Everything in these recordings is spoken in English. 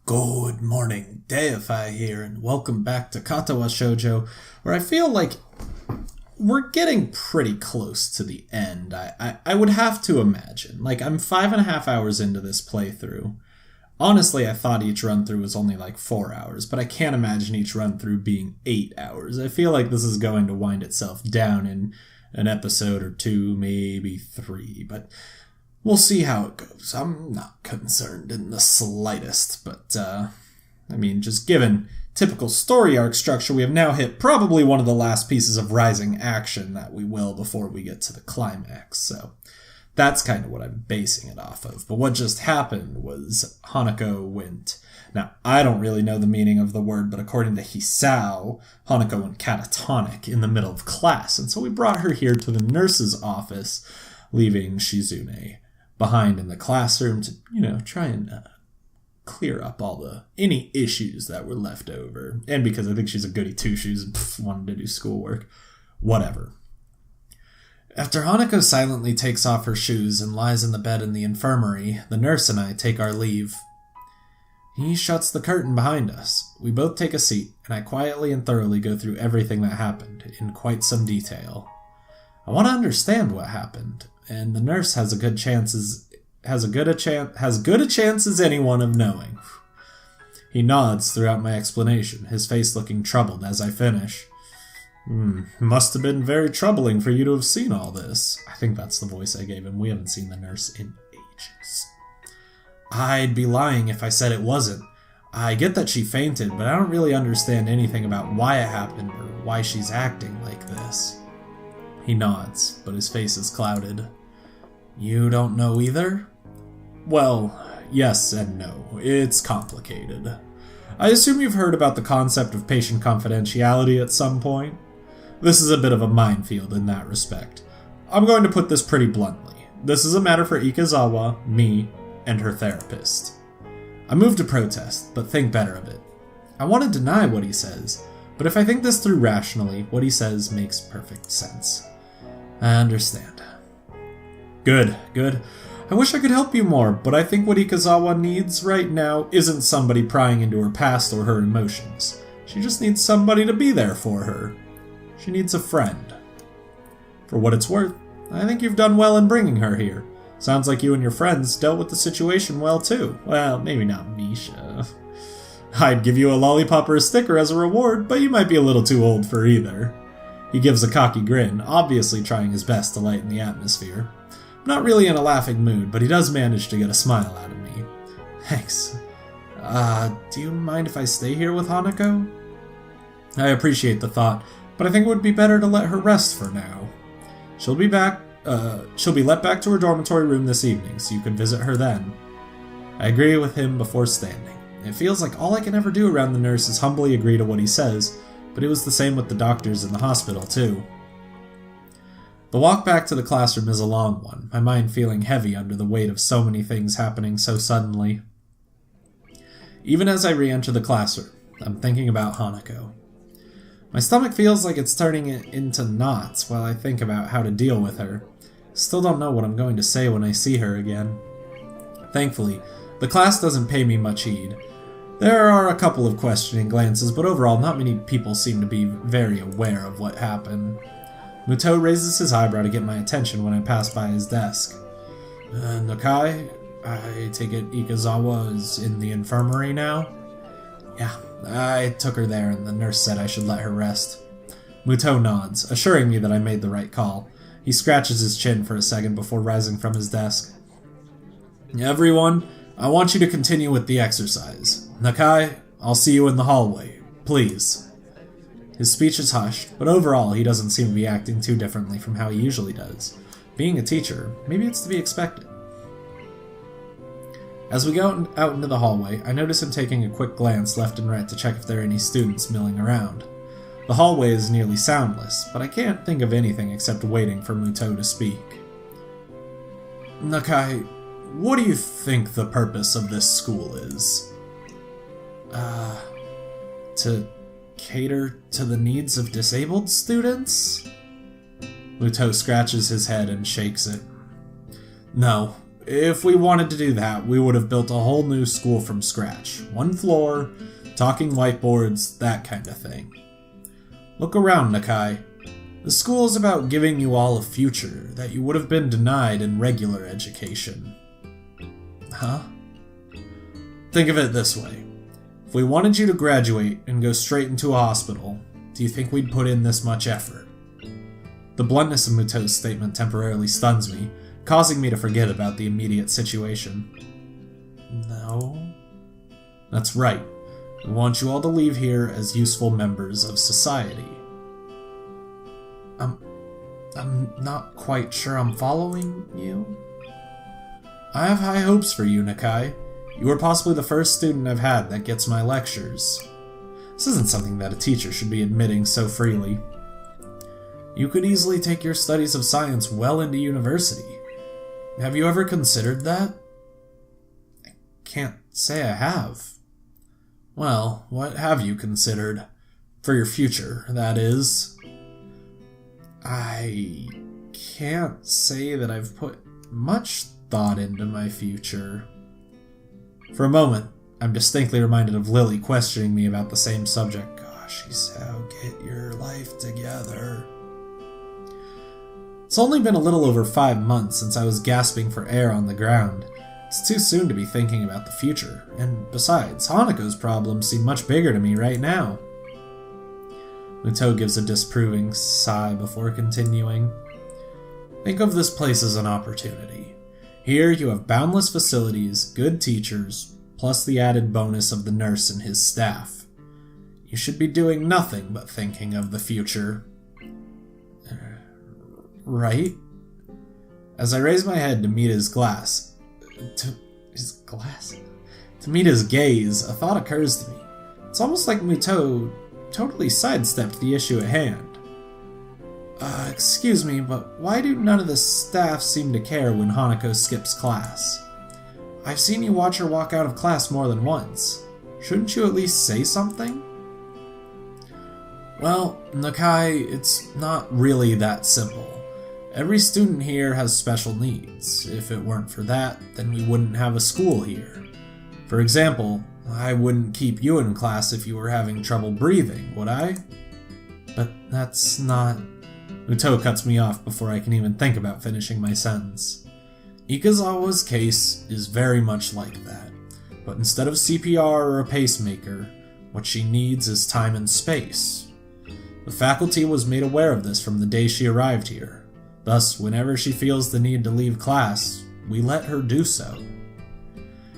Good morning, Deify here, and welcome back to Katawa Shoujo, where I feel like we're getting pretty close to the end. I would have to imagine. Like, I'm 5.5 hours into this playthrough. Honestly, I thought each run-through was only like 4 hours, but I can't imagine each run-through being 8 hours. I feel like this is going to wind itself down in an episode or two, maybe 3, but we'll see how it goes. I'm not concerned in the slightest, but, just given typical story arc structure, we have now hit probably one of the last pieces of rising action that we will before we get to the climax, so that's kind of what I'm basing it off of. But what just happened was Hanako went... Now, I don't really know the meaning of the word, but according to Hisao, Hanako went catatonic in the middle of class, and so we brought her here to the nurse's office, leaving Shizune behind in the classroom to, try and clear up any issues that were left over. And because I think she's a goody two-shoes and wanted to do schoolwork. Whatever. After Hanako silently takes off her shoes and lies in the bed in the infirmary, the nurse and I take our leave. He shuts the curtain behind us. We both take a seat, and I quietly and thoroughly go through everything that happened, in quite some detail. I want to understand what happened, and the nurse has as good a chance as anyone of knowing. He nods throughout my explanation, his face looking troubled as I finish. Must have been very troubling for you to have seen all this. I think that's the voice I gave him. We haven't seen the nurse in ages. I'd be lying if I said it wasn't. I get that she fainted, but I don't really understand anything about why it happened or why she's acting like this. He nods, but his face is clouded. You don't know either? Well, yes and no. It's complicated. I assume you've heard about the concept of patient confidentiality at some point. This is a bit of a minefield in that respect. I'm going to put this pretty bluntly. This is a matter for Ikazawa, me, and her therapist. I move to protest, but think better of it. I want to deny what he says, but if I think this through rationally, what he says makes perfect sense. I understand. Good. I wish I could help you more, but I think what Ikazawa needs right now isn't somebody prying into her past or her emotions. She just needs somebody to be there for her. She needs a friend. For what it's worth, I think you've done well in bringing her here. Sounds like you and your friends dealt with the situation well too. Well, maybe not Misha. I'd give you a lollipop or a sticker as a reward, but you might be a little too old for either. He gives a cocky grin, obviously trying his best to lighten the atmosphere. I'm not really in a laughing mood, but he does manage to get a smile out of me. Thanks. Do you mind if I stay here with Hanako? I appreciate the thought, but I think it would be better to let her rest for now. She'll be let back to her dormitory room this evening, so you can visit her then. I agree with him before standing. It feels like all I can ever do around the nurse is humbly agree to what he says, but it was the same with the doctors in the hospital, too. The walk back to the classroom is a long one, my mind feeling heavy under the weight of so many things happening so suddenly. Even as I re-enter the classroom, I'm thinking about Hanako. My stomach feels like it's turning into knots while I think about how to deal with her. Still don't know what I'm going to say when I see her again. Thankfully, the class doesn't pay me much heed. There are a couple of questioning glances, but overall not many people seem to be very aware of what happened. Muto raises his eyebrow to get my attention when I pass by his desk. Nakai, I take it Ikazawa is in the infirmary now? Yeah, I took her there and the nurse said I should let her rest. Muto nods, assuring me that I made the right call. He scratches his chin for a second before rising from his desk. Everyone, I want you to continue with the exercise. Nakai, I'll see you in the hallway. Please. His speech is hushed, but overall he doesn't seem to be acting too differently from how he usually does. Being a teacher, maybe it's to be expected. As we go out into the hallway, I notice him taking a quick glance left and right to check if there are any students milling around. The hallway is nearly soundless, but I can't think of anything except waiting for Muto to speak. Nakai, what do you think the purpose of this school is? To cater to the needs of disabled students? Muto scratches his head and shakes it. No, If we wanted to do that, we would have built a whole new school from scratch. One floor, talking whiteboards, that kind of thing. Look around, Nakai. The school is about giving you all a future that you would have been denied in regular education. Huh? Think of it this way. If we wanted you to graduate and go straight into a hospital, do you think we'd put in this much effort? The bluntness of Muto's statement temporarily stuns me, causing me to forget about the immediate situation. No? That's right. We want you all to leave here as useful members of society. I'm not quite sure I'm following you. I have high hopes for you, Nakai. You are possibly the first student I've had that gets my lectures. This isn't something that a teacher should be admitting so freely. You could easily take your studies of science well into university. Have you ever considered that? I can't say I have. Well, what have you considered? For your future, that is. I can't say that I've put much thought into my future. For a moment, I'm distinctly reminded of Lilly questioning me about the same subject. Gosh, she said, get your life together. It's only been a little over 5 months since I was gasping for air on the ground. It's too soon to be thinking about the future, and besides, Hanako's problems seem much bigger to me right now. Muto gives a disapproving sigh before continuing. Think of this place as an opportunity. Here you have boundless facilities, good teachers, plus the added bonus of the nurse and his staff. You should be doing nothing but thinking of the future. Right? As I raise my head to meet his To meet his gaze, a thought occurs to me. It's almost like Muto totally sidestepped the issue at hand. Excuse me, but why do none of the staff seem to care when Hanako skips class? I've seen you watch her walk out of class more than once. Shouldn't you at least say something? Well, Nakai, it's not really that simple. Every student here has special needs. If it weren't for that, then we wouldn't have a school here. For example, I wouldn't keep you in class if you were having trouble breathing, would I? But that's not... Muto cuts me off before I can even think about finishing my sentence. Ikazawa's case is very much like that, but instead of CPR or a pacemaker, what she needs is time and space. The faculty was made aware of this from the day she arrived here. Thus, whenever she feels the need to leave class, we let her do so.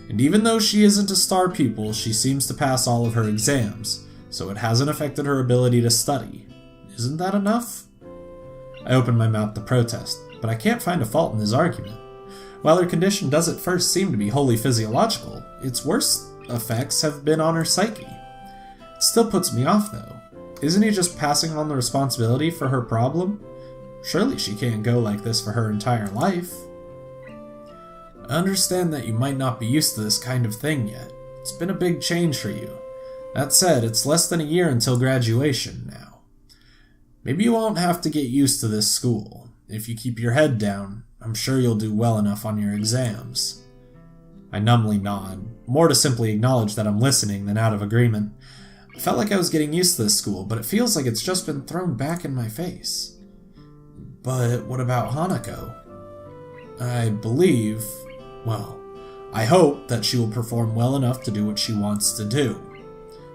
And even though she isn't a star pupil, she seems to pass all of her exams, so it hasn't affected her ability to study. Isn't that enough? I open my mouth to protest, but I can't find a fault in his argument. While her condition does at first seem to be wholly physiological, its worst effects have been on her psyche. It still puts me off, though. Isn't he just passing on the responsibility for her problem? Surely she can't go like this for her entire life. I understand that you might not be used to this kind of thing yet. It's been a big change for you. That said, it's less than a year until graduation now. Maybe you won't have to get used to this school. If you keep your head down, I'm sure you'll do well enough on your exams. I numbly nod, more to simply acknowledge that I'm listening than out of agreement. I felt like I was getting used to this school, but it feels like it's just been thrown back in my face. But what about Hanako? I hope that she will perform well enough to do what she wants to do.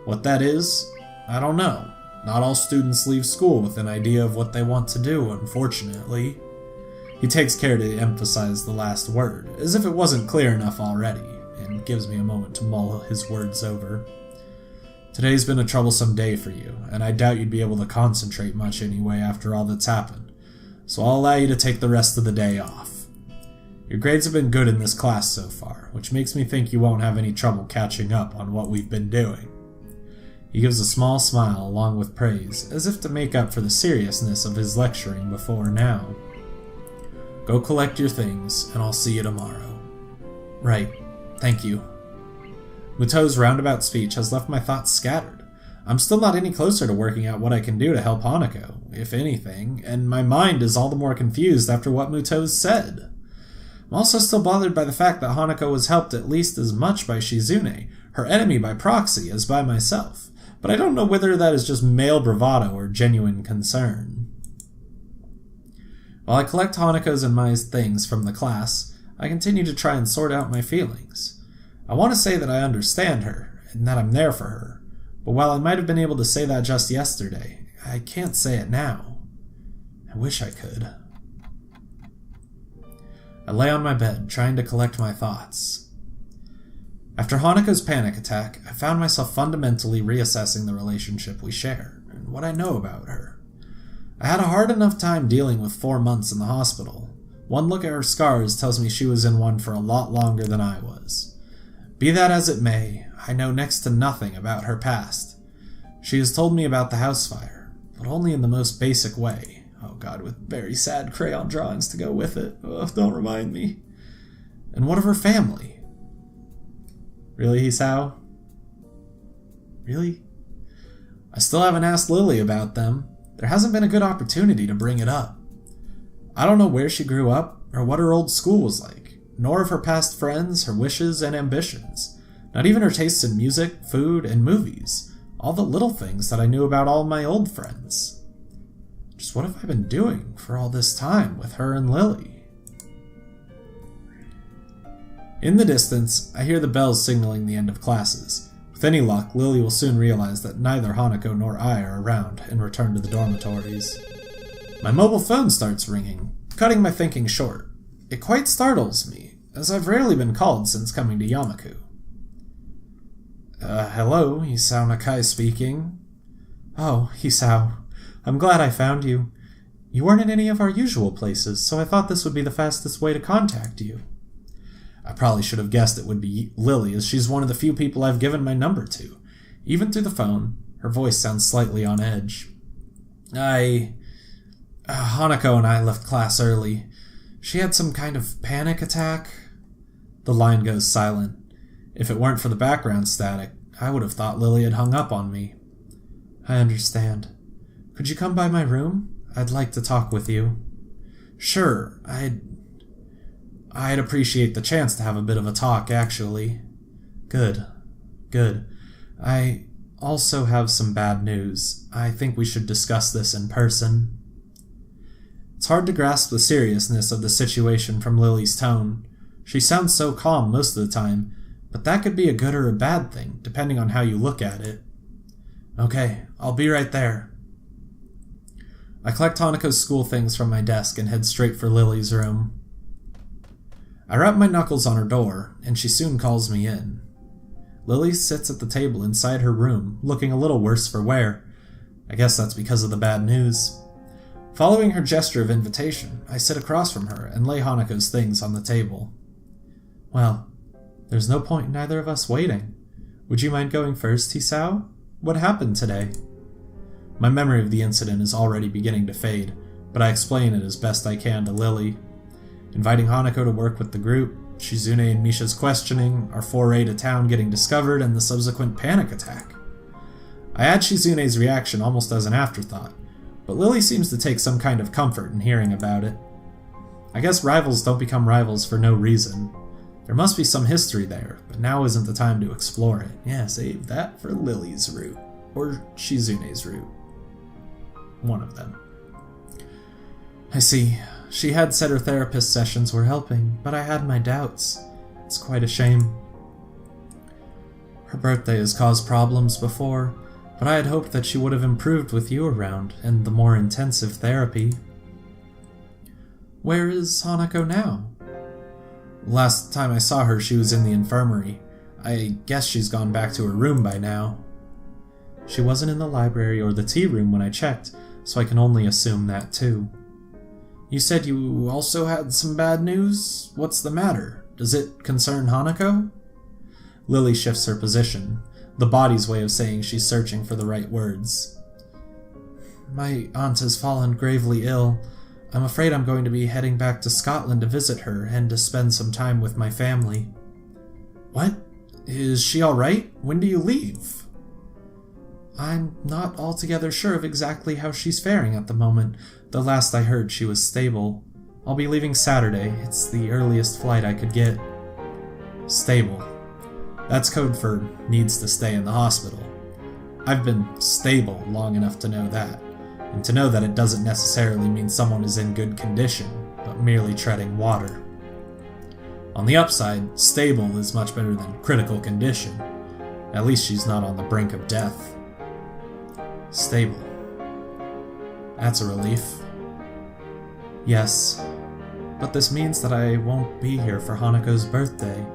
What that is, I don't know. Not all students leave school with an idea of what they want to do, unfortunately. He takes care to emphasize the last word, as if it wasn't clear enough already, and gives me a moment to mull his words over. Today's been a troublesome day for you, and I doubt you'd be able to concentrate much anyway after all that's happened, so I'll allow you to take the rest of the day off. Your grades have been good in this class so far, which makes me think you won't have any trouble catching up on what we've been doing. He gives a small smile along with praise, as if to make up for the seriousness of his lecturing before now. Go collect your things, and I'll see you tomorrow. Right. Thank you. Muto's roundabout speech has left my thoughts scattered. I'm still not any closer to working out what I can do to help Hanako, if anything, and my mind is all the more confused after what Muto's said. I'm also still bothered by the fact that Hanako was helped at least as much by Shizune, her enemy by proxy, as by myself, but I don't know whether that is just male bravado or genuine concern. While I collect Hanako's and my things from the class, I continue to try and sort out my feelings. I want to say that I understand her, and that I'm there for her, but while I might have been able to say that just yesterday, I can't say it now. I wish I could. I lay on my bed, trying to collect my thoughts. After Hanako's panic attack, I found myself fundamentally reassessing the relationship we share, and what I know about her. I had a hard enough time dealing with 4 months in the hospital. One look at her scars tells me she was in one for a lot longer than I was. Be that as it may, I know next to nothing about her past. She has told me about the house fire, but only in the most basic way. Oh god, with very sad crayon drawings to go with it. Oh, don't remind me. And what of her family? Really, Hisao? Really? I still haven't asked Lilly about them. There hasn't been a good opportunity to bring it up. I don't know where she grew up, or what her old school was like, nor of her past friends, her wishes, and ambitions. Not even her tastes in music, food, and movies. All the little things that I knew about all my old friends. Just what have I been doing for all this time with her and Lilly? In the distance, I hear the bells signaling the end of classes. With any luck, Lilly will soon realize that neither Hanako nor I are around and return to the dormitories. My mobile phone starts ringing, cutting my thinking short. It quite startles me, as I've rarely been called since coming to Yamaku. Hello, Hisao Nakai speaking. Oh, Hisao. I'm glad I found you. You weren't in any of our usual places, so I thought this would be the fastest way to contact you. I probably should have guessed it would be Lilly, as she's one of the few people I've given my number to. Even through the phone, her voice sounds slightly on edge. Hanako and I left class early. She had some kind of panic attack. The line goes silent. If it weren't for the background static, I would have thought Lilly had hung up on me. I understand. Could you come by my room? I'd like to talk with you. Sure, I'd appreciate the chance to have a bit of a talk, actually. Good. I also have some bad news. I think we should discuss this in person. It's hard to grasp the seriousness of the situation from Lilly's tone. She sounds so calm most of the time, but that could be a good or a bad thing, depending on how you look at it. Okay, I'll be right there. I collect Hanako's school things from my desk and head straight for Lilly's room. I rap my knuckles on her door, and she soon calls me in. Lilly sits at the table inside her room, looking a little worse for wear. I guess that's because of the bad news. Following her gesture of invitation, I sit across from her and lay Hanako's things on the table. Well, there's no point in either of us waiting. Would you mind going first, Hisao? What happened today? My memory of the incident is already beginning to fade, but I explain it as best I can to Lilly. Inviting Hanako to work with the group, Shizune and Misha's questioning, our foray to town getting discovered, and the subsequent panic attack. I add Shizune's reaction almost as an afterthought, but Lilly seems to take some kind of comfort in hearing about it. I guess rivals don't become rivals for no reason. There must be some history there, but now isn't the time to explore it. Yeah, save that for Lilly's route, or Shizune's route. One of them. I see. She had said her therapist sessions were helping, but I had my doubts. It's quite a shame. Her birthday has caused problems before, but I had hoped that she would have improved with you around and the more intensive therapy. Where is Hanako now? Last time I saw her, she was in the infirmary. I guess she's gone back to her room by now. She wasn't in the library or the tea room when I checked, so I can only assume that too. You said you also had some bad news? What's the matter? Does it concern Hanako? Lilly shifts her position, the body's way of saying she's searching for the right words. My aunt has fallen gravely ill. I'm afraid I'm going to be heading back to Scotland to visit her and to spend some time with my family. What? Is she alright? When do you leave? I'm not altogether sure of exactly how she's faring at the moment. The last I heard, she was stable. I'll be leaving Saturday. It's the earliest flight I could get. Stable. That's code for needs to stay in the hospital. I've been stable long enough to know that, and to know that it doesn't necessarily mean someone is in good condition, but merely treading water. On the upside, stable is much better than critical condition. At least she's not on the brink of death. Stable. That's a relief. Yes, but this means that I won't be here for Hanako's birthday.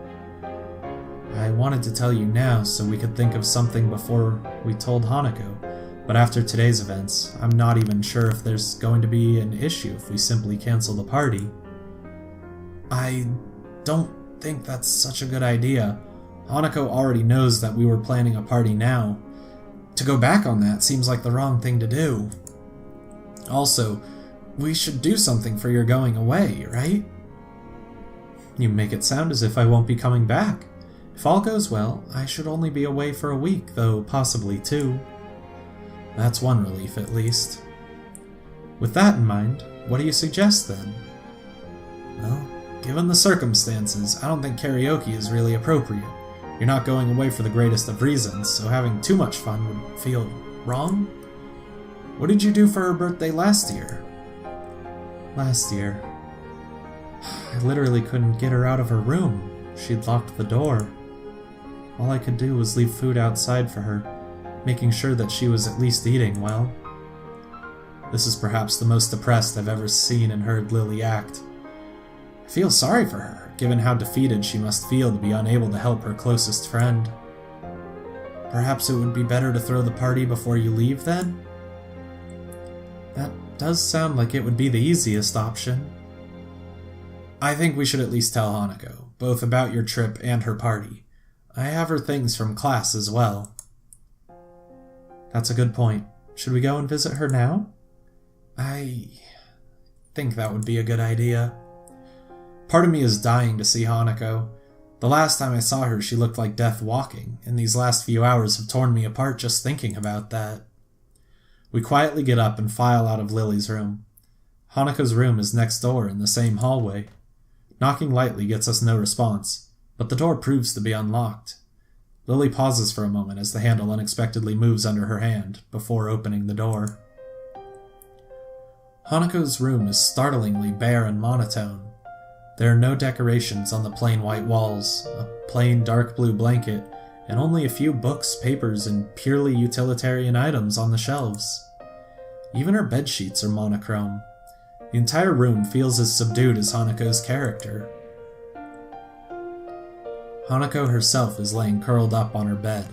I wanted to tell you now so we could think of something before we told Hanako, but after today's events, I'm not even sure if there's going to be an issue if we simply cancel the party. I don't think that's such a good idea. Hanako already knows that we were planning a party now. To go back on that seems like the wrong thing to do. Also, we should do something for your going away, right? You make it sound as if I won't be coming back. If all goes well, I should only be away for a week, though possibly 2. That's one relief, at least. With that in mind, what do you suggest, then? Well, given the circumstances, I don't think karaoke is really appropriate. You're not going away for the greatest of reasons, so having too much fun would feel wrong? What did you do for her birthday last year? Last year? I literally couldn't get her out of her room. She'd locked the door. All I could do was leave food outside for her, making sure that she was at least eating well. This is perhaps the most depressed I've ever seen and heard Lilly act. I feel sorry for her, given how defeated she must feel to be unable to help her closest friend. Perhaps it would be better to throw the party before you leave, then? That does sound like it would be the easiest option. I think we should at least tell Hanako, both about your trip and her party. I have her things from class as well. That's a good point. Should we go and visit her now? I think that would be a good idea. Part of me is dying to see Hanako. The last time I saw her, she looked like death walking, and these last few hours have torn me apart just thinking about that. We quietly get up and file out of Lily's room. Hanako's room is next door in the same hallway. Knocking lightly gets us no response, but the door proves to be unlocked. Lily pauses for a moment as the handle unexpectedly moves under her hand, before opening the door. Hanako's room is startlingly bare and monotone. There are no decorations on the plain white walls, a plain dark blue blanket, and only a few books, papers, and purely utilitarian items on the shelves. Even her bedsheets are monochrome. The entire room feels as subdued as Hanako's character. Hanako herself is laying curled up on her bed.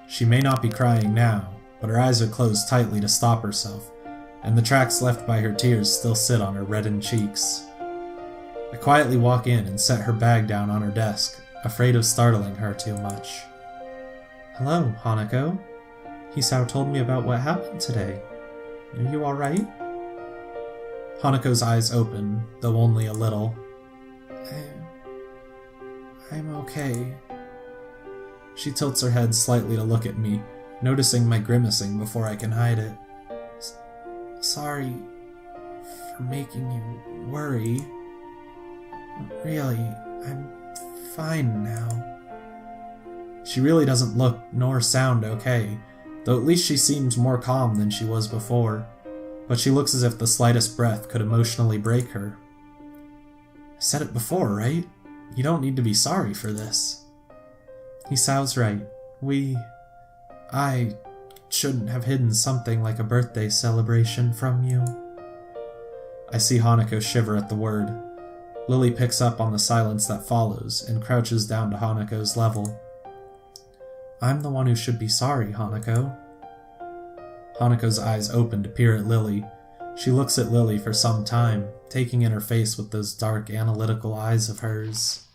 She may not be crying now, but her eyes are closed tightly to stop herself, and the tracks left by her tears still sit on her reddened cheeks. I quietly walk in and set her bag down on her desk, afraid of startling her too much. Hello, Hanako. Hisao told me about what happened today. Are you alright? Hanako's eyes open, though only a little. I'm okay. She tilts her head slightly to look at me, noticing my grimacing before I can hide it. Sorry for making you worry. Really, I'm fine now. She really doesn't look nor sound okay, though at least she seems more calm than she was before, but she looks as if the slightest breath could emotionally break her. I said it before, right? You don't need to be sorry for this. Hisao's right. I shouldn't have hidden something like a birthday celebration from you. I see Hanako shiver at the word. Lily picks up on the silence that follows and crouches down to Hanako's level. I'm the one who should be sorry, Hanako. Hanako's eyes open to peer at Lily. She looks at Lily for some time, taking in her face with those dark, analytical eyes of hers.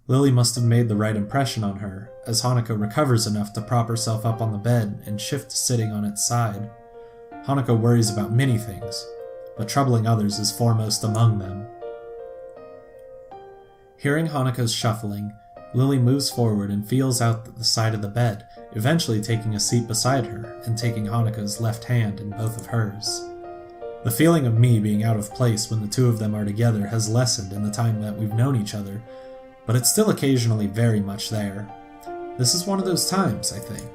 Lily must have made the right impression on her, as Hanako recovers enough to prop herself up on the bed and shift to sitting on its side. Hanako worries about many things, but troubling others is foremost among them. Hearing Hanako's shuffling, Lily moves forward and feels out the side of the bed, eventually taking a seat beside her and taking Hanako's left hand in both of hers. The feeling of me being out of place when the two of them are together has lessened in the time that we've known each other, but it's still occasionally very much there. This is one of those times, I think.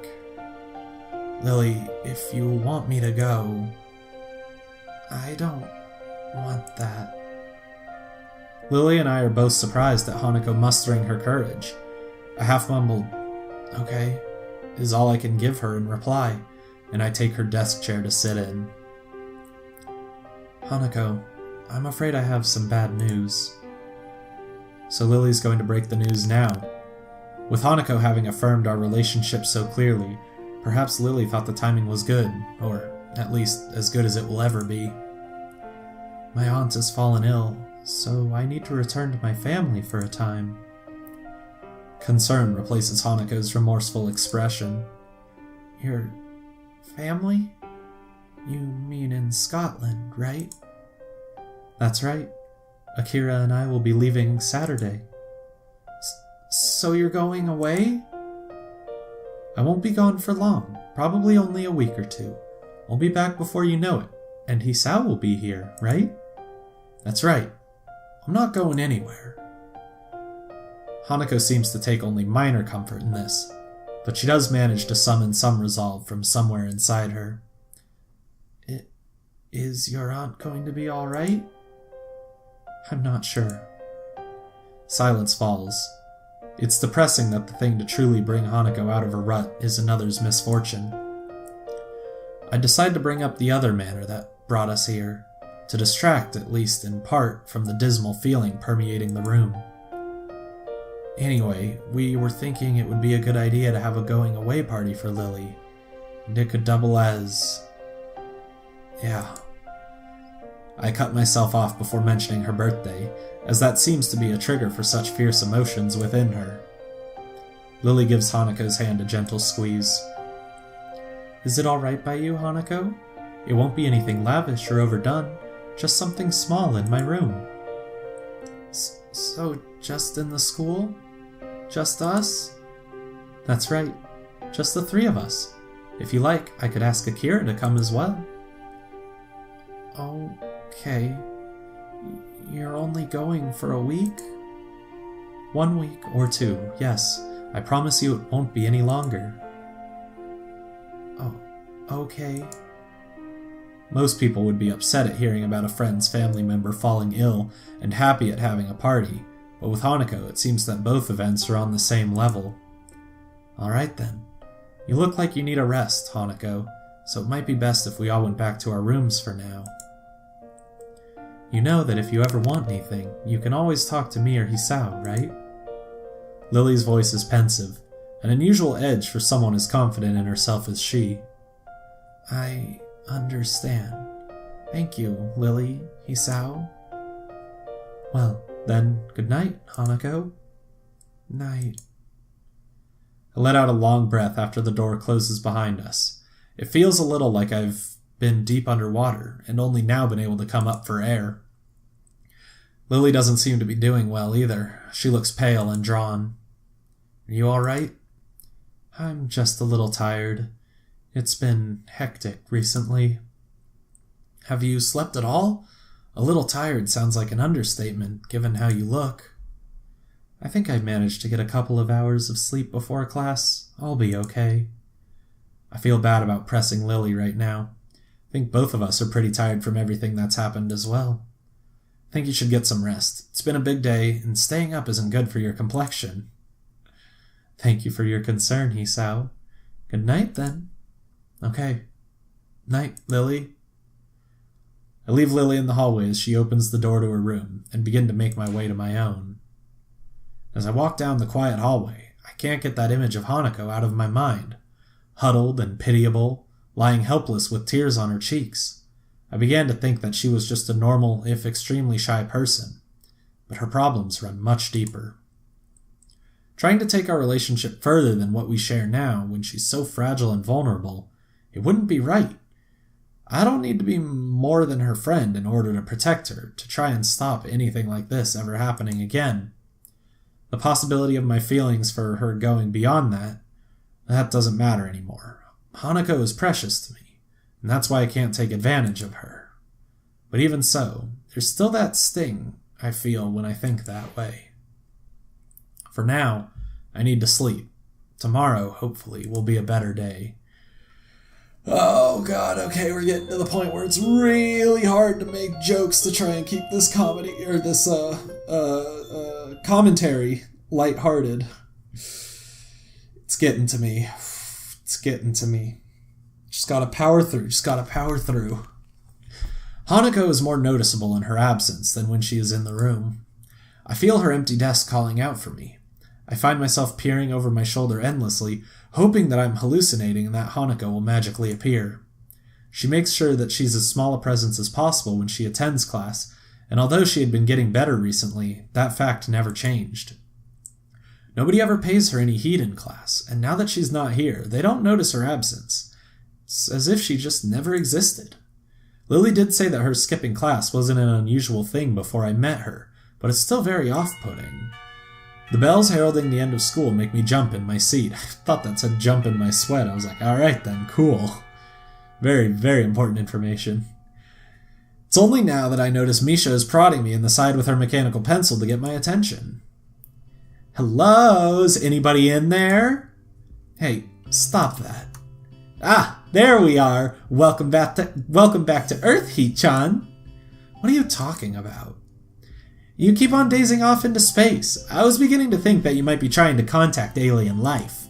Lily, if you want me to go... I don't want that. Lily and I are both surprised at Hanako mustering her courage. A half-mumbled, "Okay," is all I can give her in reply, and I take her desk chair to sit in. Hanako, I'm afraid I have some bad news. So Lily's going to break the news now. With Hanako having affirmed our relationship so clearly, perhaps Lily thought the timing was good, or at least as good as it will ever be. My aunt has fallen ill, so I need to return to my family for a time. Concern replaces Hanako's remorseful expression. Your family? You mean in Scotland, right? That's right. Akira and I will be leaving Saturday. So you're going away? I won't be gone for long, probably only a week or two. I'll be back before you know it, and Hisao will be here, right? That's right. I'm not going anywhere. Hanako seems to take only minor comfort in this, but she does manage to summon some resolve from somewhere inside her. Is your aunt going to be all right? I'm not sure. Silence falls. It's depressing that the thing to truly bring Hanako out of her rut is another's misfortune. I decide to bring up the other matter that brought us here, to distract, at least in part, from the dismal feeling permeating the room. Anyway, we were thinking it would be a good idea to have a going-away party for Lily, and it could double as... Yeah. I cut myself off before mentioning her birthday, as that seems to be a trigger for such fierce emotions within her. Lily gives Hanako's hand a gentle squeeze. Is it alright by you, Hanako? It won't be anything lavish or overdone, just something small in my room. So, just in the school? Just us? That's right, just the three of us. If you like, I could ask Akira to come as well. Okay. You're only going for a week? 1 week or 2, yes. I promise you it won't be any longer. Oh, okay. Most people would be upset at hearing about a friend's family member falling ill and happy at having a party, but with Hanako it seems that both events are on the same level. Alright then. You look like you need a rest, Hanako, so it might be best if we all went back to our rooms for now. You know that if you ever want anything, you can always talk to me or Hisao, right? Lily's voice is pensive, an unusual edge for someone as confident in herself as she. I understand. Thank you, Lily, Hisao. Well, then, good night, Hanako. Night. I let out a long breath after the door closes behind us. It feels a little like I've been deep underwater, and only now been able to come up for air. Lily doesn't seem to be doing well either. She looks pale and drawn. Are you alright? I'm just a little tired. It's been hectic recently. Have you slept at all? A little tired sounds like an understatement, given how you look. I think I've managed to get a couple of hours of sleep before class. I'll be okay. I feel bad about pressing Lily right now. I think both of us are pretty tired from everything that's happened as well. I think you should get some rest. It's been a big day, and staying up isn't good for your complexion. Thank you for your concern, Hisao. Good night, then. Okay. Night, Lily. I leave Lily in the hallway as she opens the door to her room, and begin to make my way to my own. As I walk down the quiet hallway, I can't get that image of Hanako out of my mind. Huddled and pitiable, lying helpless with tears on her cheeks. I began to think that she was just a normal, if extremely shy person, but her problems run much deeper. Trying to take our relationship further than what we share now, when she's so fragile and vulnerable, it wouldn't be right. I don't need to be more than her friend in order to protect her, to try and stop anything like this ever happening again. The possibility of my feelings for her going beyond that doesn't matter anymore. Hanako is precious to me, and that's why I can't take advantage of her. But even so, there's still that sting I feel when I think that way. For now, I need to sleep. Tomorrow, hopefully, will be a better day. Oh god, okay, we're getting to the point where it's really hard to make jokes to try and keep this comedy, or this, commentary lighthearted. It's getting to me. Just gotta power through. Hanako is more noticeable in her absence than when she is in the room. I feel her empty desk calling out for me. I find myself peering over my shoulder endlessly, hoping that I'm hallucinating and that Hanako will magically appear. She makes sure that she's as small a presence as possible when she attends class, and although she had been getting better recently, that fact never changed. Nobody ever pays her any heed in class, and now that she's not here, they don't notice her absence. It's as if she just never existed. Lilly did say that her skipping class wasn't an unusual thing before I met her, but it's still very off-putting. The bells heralding the end of school make me jump in my seat. I thought that said jump in my sweat. I was like, alright then, cool. Very, very important information. It's only now that I notice Misha is prodding me in the side with her mechanical pencil to get my attention. Hello? Is anybody in there? Hey, stop that. Ah, there we are. Welcome back to Earth, Hee-chan. What are you talking about? You keep on dazing off into space. I was beginning to think that you might be trying to contact alien life.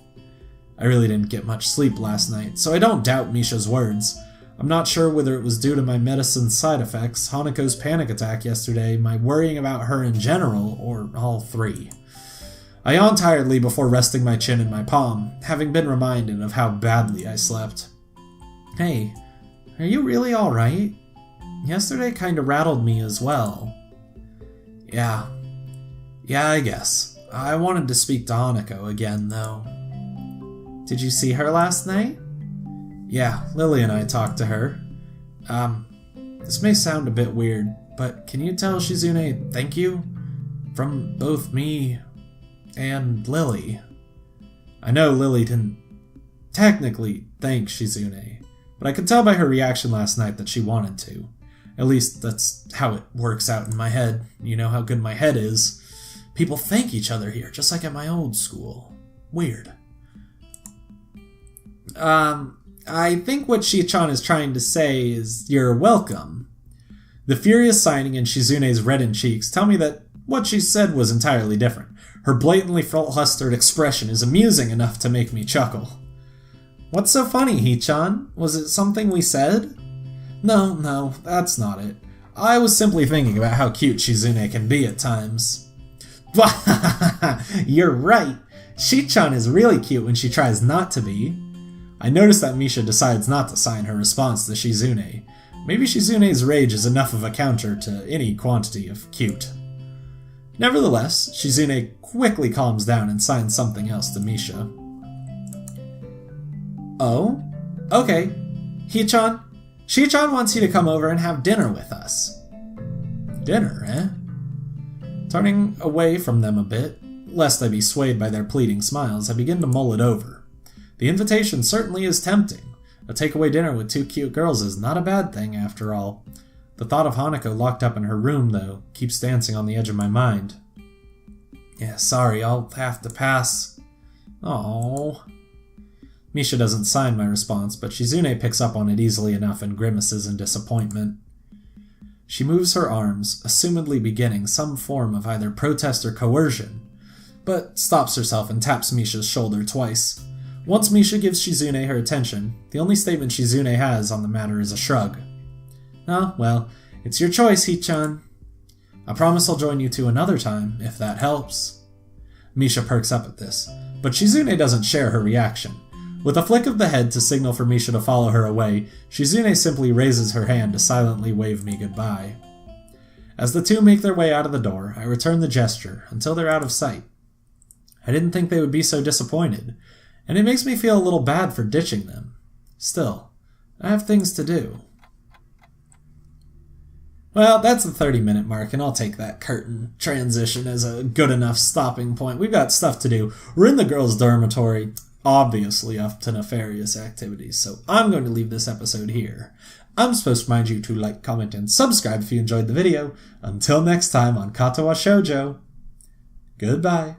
I really didn't get much sleep last night, so I don't doubt Misha's words. I'm not sure whether it was due to my medicine's side effects, Hanako's panic attack yesterday, my worrying about her in general, or all three. I yawned tiredly before resting my chin in my palm, having been reminded of how badly I slept. Hey, are you really alright? Yesterday kinda rattled me as well. Yeah, I guess. I wanted to speak to Hanako again, though. Did you see her last night? Yeah, Lilly and I talked to her. This may sound a bit weird, but can you tell Shizune thank you? From both me and Lilly. I know Lilly didn't technically thank Shizune, but I could tell by her reaction last night that she wanted to. At least that's how it works out in my head. You know how good my head is. People thank each other here, just like at my old school. Weird. I think what Shi-chan is trying to say is, you're welcome. The furious signing in Shizune's reddened cheeks tell me that what she said was entirely different. Her blatantly flustered expression is amusing enough to make me chuckle. What's so funny, Hee-chan? Was it something we said? No, that's not it. I was simply thinking about how cute Shizune can be at times. You're right. Shi-chan is really cute when she tries not to be. I notice that Misha decides not to sign her response to Shizune. Maybe Shizune's rage is enough of a counter to any quantity of cute. Nevertheless, Shizune quickly calms down and signs something else to Misha. Oh? Okay. Hee-chan, Shi-chan wants you to come over and have dinner with us. Dinner, eh? Turning away from them a bit, lest I be swayed by their pleading smiles, I begin to mull it over. The invitation certainly is tempting. A takeaway dinner with two cute girls is not a bad thing, after all. The thought of Hanako locked up in her room, though, keeps dancing on the edge of my mind. Yeah, sorry, I'll have to pass. Oh. Misha doesn't sign my response, but Shizune picks up on it easily enough and grimaces in disappointment. She moves her arms, assumedly beginning some form of either protest or coercion, but stops herself and taps Misha's shoulder twice. Once Misha gives Shizune her attention, the only statement Shizune has on the matter is a shrug. Oh, well, it's your choice, Hee-chan. I promise I'll join you two another time, if that helps. Misha perks up at this, but Shizune doesn't share her reaction. With a flick of the head to signal for Misha to follow her away, Shizune simply raises her hand to silently wave me goodbye. As the two make their way out of the door, I return the gesture until they're out of sight. I didn't think they would be so disappointed, and it makes me feel a little bad for ditching them. Still, I have things to do. Well, that's the 30-minute mark, and I'll take that curtain transition as a good enough stopping point. We've got stuff to do. We're in the girls' dormitory, obviously up to nefarious activities, so I'm going to leave this episode here. I'm supposed to remind you to like, comment, and subscribe if you enjoyed the video. Until next time on Katawa Shoujo, goodbye.